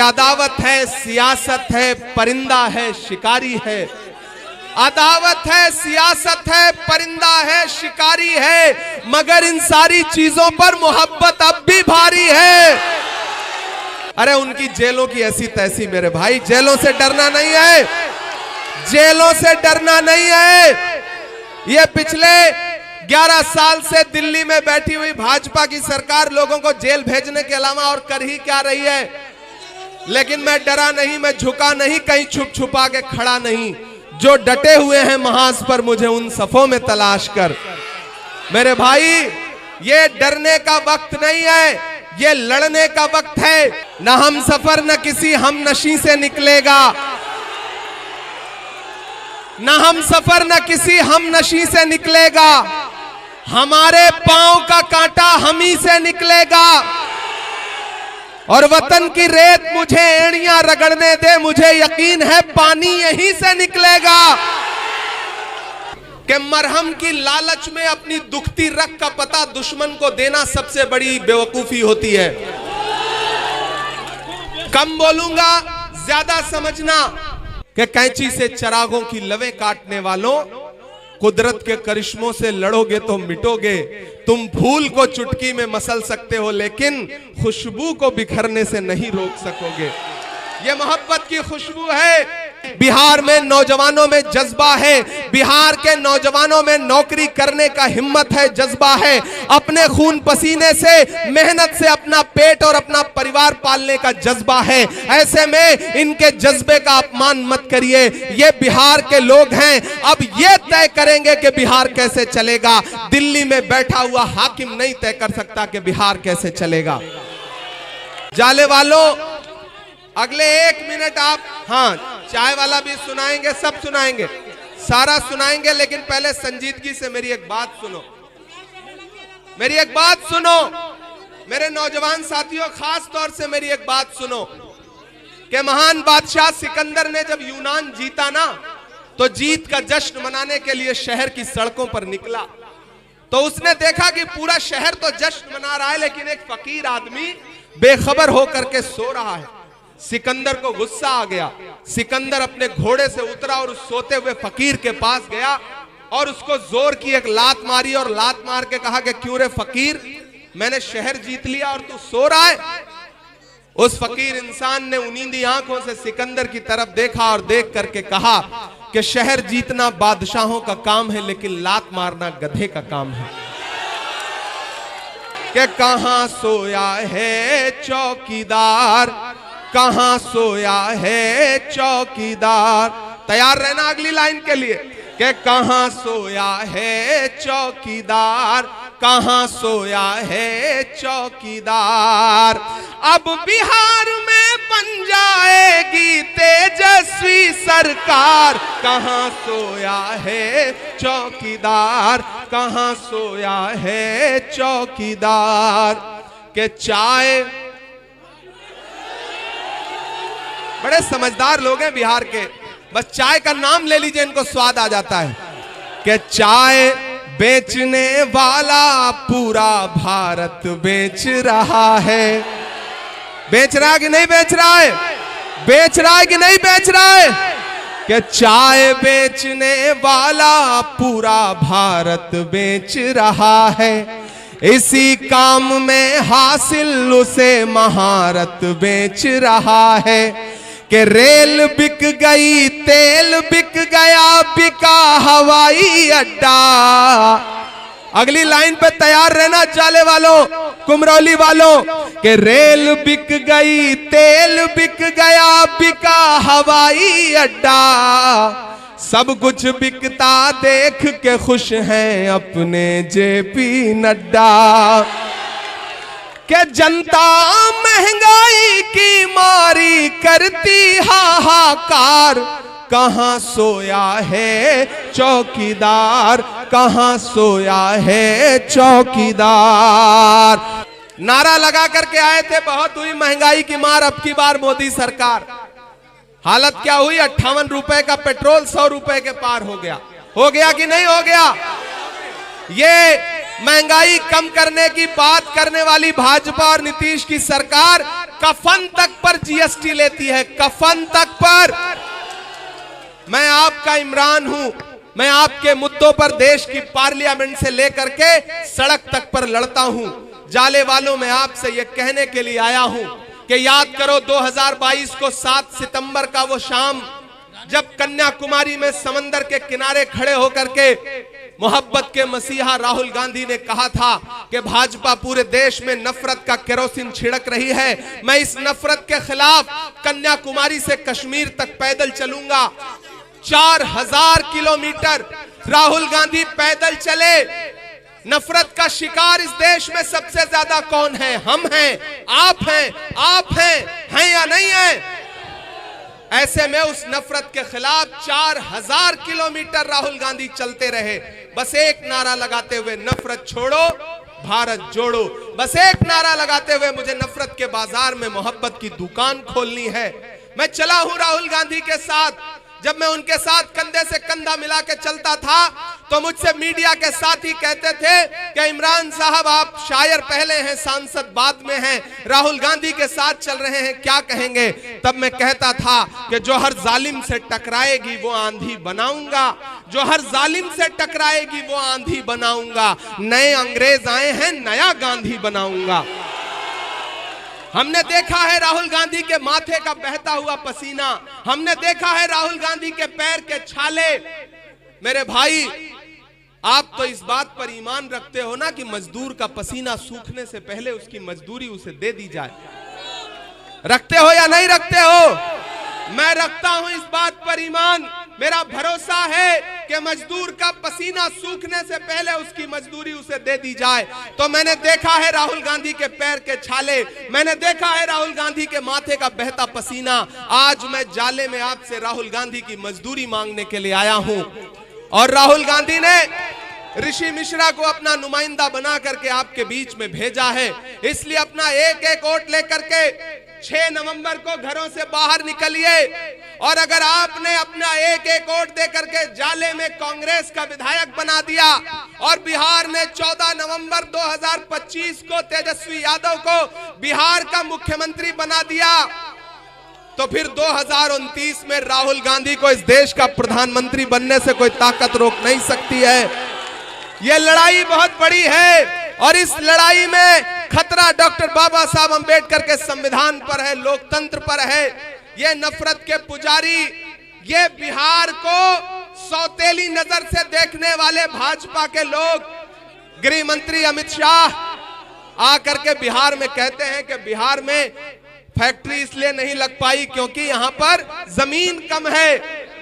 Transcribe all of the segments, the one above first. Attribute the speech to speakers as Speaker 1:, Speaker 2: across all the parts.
Speaker 1: अदावत है, सियासत है, परिंदा है, शिकारी है। अदावत है, सियासत है, परिंदा है, शिकारी है, मगर इन सारी चीजों पर मोहब्बत अब भी भारी है। अरे उनकी जेलों की ऐसी तैसी मेरे भाई, जेलों से डरना नहीं है, जेलों से डरना नहीं है। ये पिछले 11 साल से दिल्ली में बैठी हुई भाजपा की सरकार लोगों को जेल भेजने के अलावा और कर ही क्या रही है। लेकिन मैं डरा नहीं, मैं झुका नहीं, कहीं छुप छुपा के खड़ा नहीं। जो डटे हुए हैं महाज पर, मुझे उन सफों में तलाश कर। मेरे भाई, ये डरने का वक्त नहीं है, ये लड़ने का वक्त है। न हम सफर न किसी हम नशी से निकलेगा, न हम सफर न किसी हम नशी से निकलेगा। हमारे पांव का कांटा हम ही से निकलेगा। और वतन की रेत मुझे एड़ियां रगड़ने दे, मुझे यकीन है पानी यहीं से निकलेगा। कि मरहम की लालच में अपनी दुखती रग का पता दुश्मन को देना सबसे बड़ी बेवकूफी होती है। कम बोलूंगा, ज्यादा समझना। कि कैंची से चिरागों की लवें काटने वालों, कुदरत के करिश्मों से लड़ोगे तो मिटोगे। तुम फूल को चुटकी में मसल सकते हो, लेकिन खुशबू को बिखरने से नहीं रोक सकोगे। ये मोहब्बत की खुशबू है। बिहार में नौजवानों में जज्बा है, बिहार के नौजवानों में नौकरी करने का हिम्मत है, जज्बा है। अपने खून पसीने से, मेहनत से अपना पेट और अपना परिवार पालने का जज्बा है। ऐसे में इनके जज्बे का अपमान मत करिए। ये बिहार के लोग हैं, अब ये तय करेंगे कि बिहार कैसे चलेगा। दिल्ली में बैठा हुआ हाकिम नहीं तय कर सकता कि बिहार कैसे चलेगा। जाले वालों, अगले 1 मिनट आप, हाँ, चाय वाला भी सुनाएंगे, सब सुनाएंगे, सारा सुनाएंगे। लेकिन पहले संजीदगी से मेरी एक बात सुनो, मेरी एक बात सुनो। मेरे नौजवान साथियों, खास तौर से मेरी एक बात सुनो कि महान बादशाह सिकंदर ने जब यूनान जीता ना, तो जीत का जश्न मनाने के लिए शहर की सड़कों पर निकला। तो उसने देखा कि पूरा शहर तो जश्न मना रहा है, लेकिन एक फकीर आदमी बेखबर होकर के सो रहा है। सिकंदर को गुस्सा आ गया। सिकंदर अपने घोड़े से उतरा और उस सोते हुए फकीर के पास गया और उसको जोर की एक लात मारी और लात मार के कहा कि क्यों रे फकीर, मैंने शहर जीत लिया और तू सो रहा है। उस फकीर इंसान ने उनींदी आंखों से सिकंदर की तरफ देखा और देख करके कहा कि शहर जीतना बादशाहों का काम है, लेकिन लात मारना गधे का काम है। कि कहां सोया है चौकीदार, कहां सोया है चौकीदार। तैयार रहना अगली लाइन के लिए। कि कहां सोया है चौकीदार, कहां सोया है चौकीदार। अब बिहार में बन जाएगी तेजस्वी सरकार। कहां सोया है चौकीदार, कहां सोया है चौकीदार। के चाय, बड़े समझदार लोग हैं बिहार के, बस चाय का नाम ले लीजिए इनको स्वाद आ जाता है। कि चाय बेचने वाला पूरा भारत बेच रहा है। बेच रहा है कि नहीं बेच रहा है? बेच रहा है कि नहीं बेच रहा है? कि चाय बेचने वाला पूरा भारत बेच रहा है। इसी काम में हासिल उसे महारत बेच रहा है। कि रेल बिक गई, तेल बिक गया, बिका हवाई अड्डा। अगली लाइन पे तैयार रहना जाले वालों, कुमरौली वालों। कि रेल बिक गई, तेल बिक गया, बिका हवाई अड्डा। सब कुछ बिकता देख के खुश हैं अपने जेपी नड्डा। कि जनता महंगाई की मारी करती हाहाकार। कहां सोया है चौकीदार, कहां सोया है चौकीदार। नारा लगा करके आए थे, बहुत हुई महंगाई की मार, अब की बार मोदी सरकार। हालत क्या हुई? 58 रुपए का पेट्रोल 100 रुपए के पार हो गया। हो गया कि नहीं हो गया? ये महंगाई कम करने की बात करने वाली भाजपा और नीतीश की सरकार कफन तक पर जीएसटी लेती है, कफन तक पर। मैं आपका इमरान हूं, मैं आपके मुद्दों पर देश की पार्लियामेंट से लेकर के सड़क तक पर लड़ता हूं। जाले वालों, मैं आपसे यह कहने के लिए आया हूं कि याद करो 2022 को 7 सितंबर का वो शाम, जब कन्याकुमारी में समंदर के किनारे खड़े होकर के मोहब्बत के मसीहा राहुल गांधी ने कहा था कि भाजपा पूरे देश में नफरत का केरोसिन छिड़क रही है, मैं इस नफरत के खिलाफ कन्याकुमारी से कश्मीर तक पैदल चलूंगा। 4000 किलोमीटर राहुल गांधी पैदल चले। नफरत का शिकार इस देश में सबसे ज्यादा कौन है? हम हैं, आप हैं या नहीं है? ऐसे में उस नफरत के खिलाफ 4000 किलोमीटर राहुल गांधी चलते रहे, बस एक नारा लगाते हुए, नफरत छोड़ो भारत जोड़ो। बस एक नारा लगाते हुए, मुझे नफरत के बाजार में मोहब्बत की दुकान खोलनी है। मैं चला हूं राहुल गांधी के साथ। जब मैं उनके साथ कंधे से कंधा मिला के चलता था तो मुझसे मीडिया के साथी कहते थे कि इमरान साहब आप शायर पहले हैं, सांसद बाद में हैं, राहुल गांधी के साथ चल रहे हैं, क्या कहेंगे? तब मैं कहता था कि जो हर जालिम से टकराएगी वो आंधी बनाऊंगा, जो हर जालिम से टकराएगी वो आंधी बनाऊंगा। नए अंग्रेज आए हैं, नया गांधी बनाऊंगा। हमने देखा है राहुल गांधी के माथे का बहता हुआ पसीना, हमने देखा है राहुल गांधी के पैर के छाले। मेरे भाई, आप तो इस बात पर ईमान रखते हो ना कि मजदूर का पसीना सूखने से पहले उसकी मजदूरी उसे दे दी जाए। रखते हो या नहीं रखते हो? मैं रखता हूं इस बात पर ईमान। मेरा भरोसा है कि मजदूर का पसीना सूखने से पहले उसकी मजदूरी उसे दे दी जाए। तो मैंने देखा है राहुल गांधी के पैर के छाले, मैंने देखा है राहुल गांधी के माथे का बहता पसीना। आज मैं जाले में आपसे राहुल गांधी की मजदूरी मांगने के लिए आया हूं। और राहुल गांधी ने ऋषि मिश्रा को अपना नुमाइंदा बना करके आपके बीच में भेजा है। इसलिए अपना एक एक वोट लेकर के 6 नवंबर को घरों से बाहर निकलिए। और अगर आपने अपना एक एक वोट देकर के जाले में कांग्रेस का विधायक बना दिया और बिहार ने 14 नवंबर 2025 को तेजस्वी यादव को बिहार का मुख्यमंत्री बना दिया, तो फिर 2029 में राहुल गांधी को इस देश का प्रधानमंत्री बनने से कोई ताकत रोक नहीं सकती है। यह लड़ाई बहुत बड़ी है और इस लड़ाई में खतरा डॉक्टर बाबा साहब अंबेडकर के संविधान पर है, लोकतंत्र पर है। ये नफरत के पुजारी, ये बिहार को सौतेली नजर से देखने वाले भाजपा के लोग, गृह मंत्री अमित शाह आकर के बिहार में कहते हैं कि बिहार में फैक्ट्री इसलिए नहीं लग पाई क्योंकि यहां पर जमीन कम है।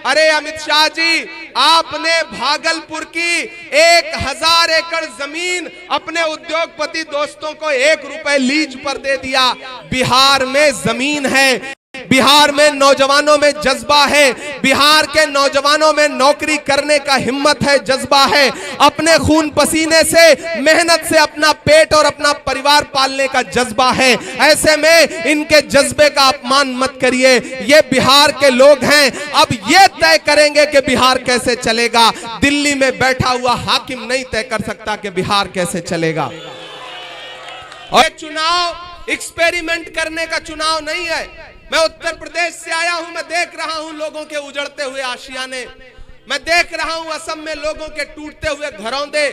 Speaker 1: अरे अमित शाह जी, आपने भागलपुर की 1000 एकड़ जमीन अपने उद्योगपति दोस्तों को 1 रुपए लीज पर दे दिया। बिहार में जमीन है, बिहार में नौजवानों में जज्बा है, बिहार के नौजवानों में नौकरी करने का हिम्मत है, जज्बा है, अपने खून पसीने से मेहनत से अपना पेट और अपना परिवार पालने का जज्बा है। ऐसे में इनके जज्बे का अपमान मत करिए। ये बिहार के लोग हैं, अब ये तय करेंगे कि बिहार कैसे चलेगा। दिल्ली में बैठा हुआ हाकिम नहीं तय कर सकता कि बिहार कैसे चलेगा। और चुनाव एक्सपेरिमेंट करने का चुनाव नहीं है। मैं उत्तर प्रदेश से आया हूं, मैं देख रहा हूं लोगों के उजड़ते हुए आशियाने, मैं देख रहा हूं असम में लोगों के टूटते हुए घरौंदे,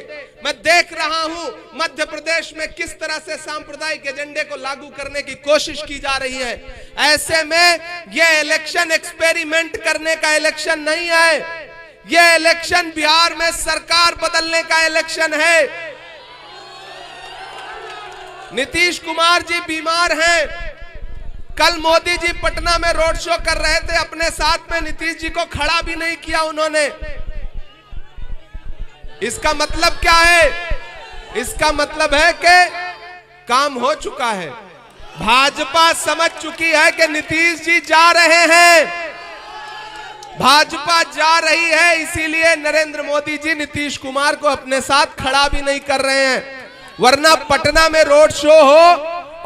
Speaker 1: मैं देख रहा हूं मध्य प्रदेश में किस तरह से सांप्रदायिक एजेंडे को लागू करने की कोशिश की जा रही है। ऐसे में यह इलेक्शन एक्सपेरिमेंट करने का इलेक्शन नहीं है, यह इलेक्शन बिहार में सरकार बदलने का इलेक्शन है। नीतीश कुमार जी बीमार हैं। कल मोदी जी पटना में रोड शो कर रहे थे, अपने साथ में नीतीश जी को खड़ा भी नहीं किया उन्होंने। इसका मतलब क्या है? इसका मतलब है कि काम हो चुका है। भाजपा समझ चुकी है कि नीतीश जी जा रहे हैं, भाजपा जा रही है, इसीलिए नरेंद्र मोदी जी नीतीश कुमार को अपने साथ खड़ा भी नहीं कर रहे हैं। वरना पटना में रोड शो हो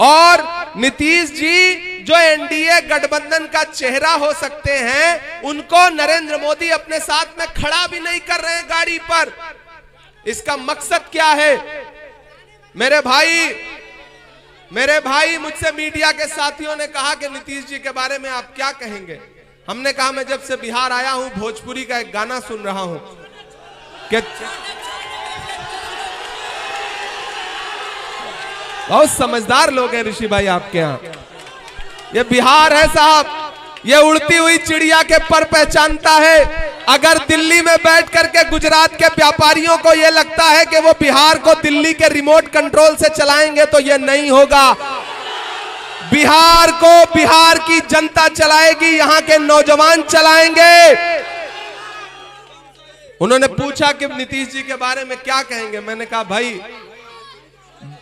Speaker 1: और नीतीश जी जो एनडीए गठबंधन का चेहरा हो सकते हैं, उनको नरेंद्र मोदी अपने साथ में खड़ा भी नहीं कर रहे हैं गाड़ी पर। इसका मकसद क्या है? मेरे भाई, मेरे भाई, मुझसे मीडिया के साथियों ने कहा कि नीतीश जी के बारे में आप क्या कहेंगे। हमने कहा मैं जब से बिहार आया हूं भोजपुरी का एक गाना सुन रहा हूं कि बहुत समझदार लोग हैं ऋषि भाई आपके यहाँ। ये बिहार है साहब, ये उड़ती हुई चिड़िया के पर पहचानता है। अगर दिल्ली में बैठ करके गुजरात के व्यापारियों को यह लगता है कि वो बिहार को दिल्ली के रिमोट कंट्रोल से चलाएंगे तो यह नहीं होगा। बिहार को बिहार की जनता चलाएगी, यहाँ के नौजवान चलाएंगे। उन्होंने पूछा कि नीतीश जी के बारे में क्या कहेंगे। मैंने कहा भाई,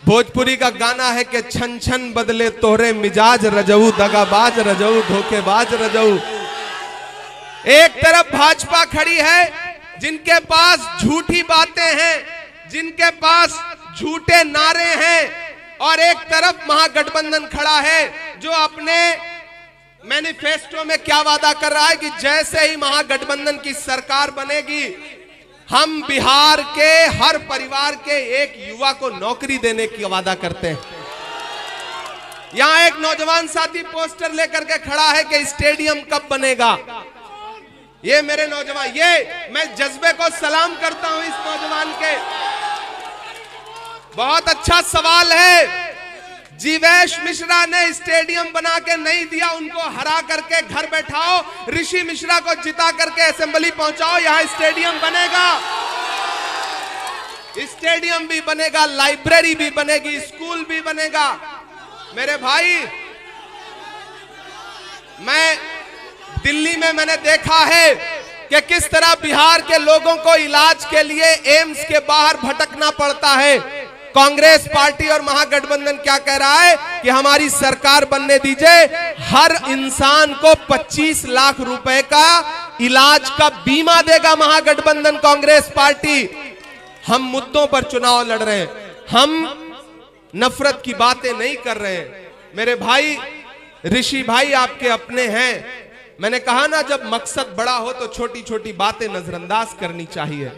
Speaker 1: भोजपुरी का गाना है कि छन छन बदले तोहरे मिजाज रजऊ, दगाबाज रजऊ, धोखेबाज रजऊ। एक तरफ भाजपा खड़ी है जिनके पास झूठी बातें हैं, जिनके पास झूठे नारे हैं, और एक तरफ महागठबंधन खड़ा है जो अपने मैनिफेस्टो में क्या वादा कर रहा है कि जैसे ही महागठबंधन की सरकार बनेगी हम बिहार के हर परिवार के एक युवा को नौकरी देने की वादा करते हैं। यहां एक नौजवान साथी पोस्टर लेकर के खड़ा है कि स्टेडियम कब बनेगा। ये मेरे नौजवान, ये मैं जज्बे को सलाम करता हूं इस नौजवान के। बहुत अच्छा सवाल है। जीवेश मिश्रा ने स्टेडियम बना के नहीं दिया, उनको हरा करके घर बैठाओ। ऋषि मिश्रा को जिता करके असेंबली पहुंचाओ, यहां स्टेडियम बनेगा। स्टेडियम भी बनेगा, लाइब्रेरी भी बनेगी, स्कूल भी बनेगा। मेरे भाई, मैं दिल्ली में मैंने देखा है कि किस तरह बिहार के लोगों को इलाज के लिए एम्स के बाहर भटकना पड़ता है। कांग्रेस पार्टी और महागठबंधन क्या कह रहा है कि हमारी सरकार बनने दीजिए, हर इंसान को 25 लाख रुपए का इलाज का बीमा देगा महागठबंधन कांग्रेस पार्टी। हम मुद्दों पर चुनाव लड़ रहे हैं, हम नफरत की बातें नहीं कर रहे हैं। मेरे भाई, ऋषि भाई आपके अपने हैं। मैंने कहा ना, जब मकसद बड़ा हो तो छोटी छोटी बातें नजरअंदाज करनी चाहिए।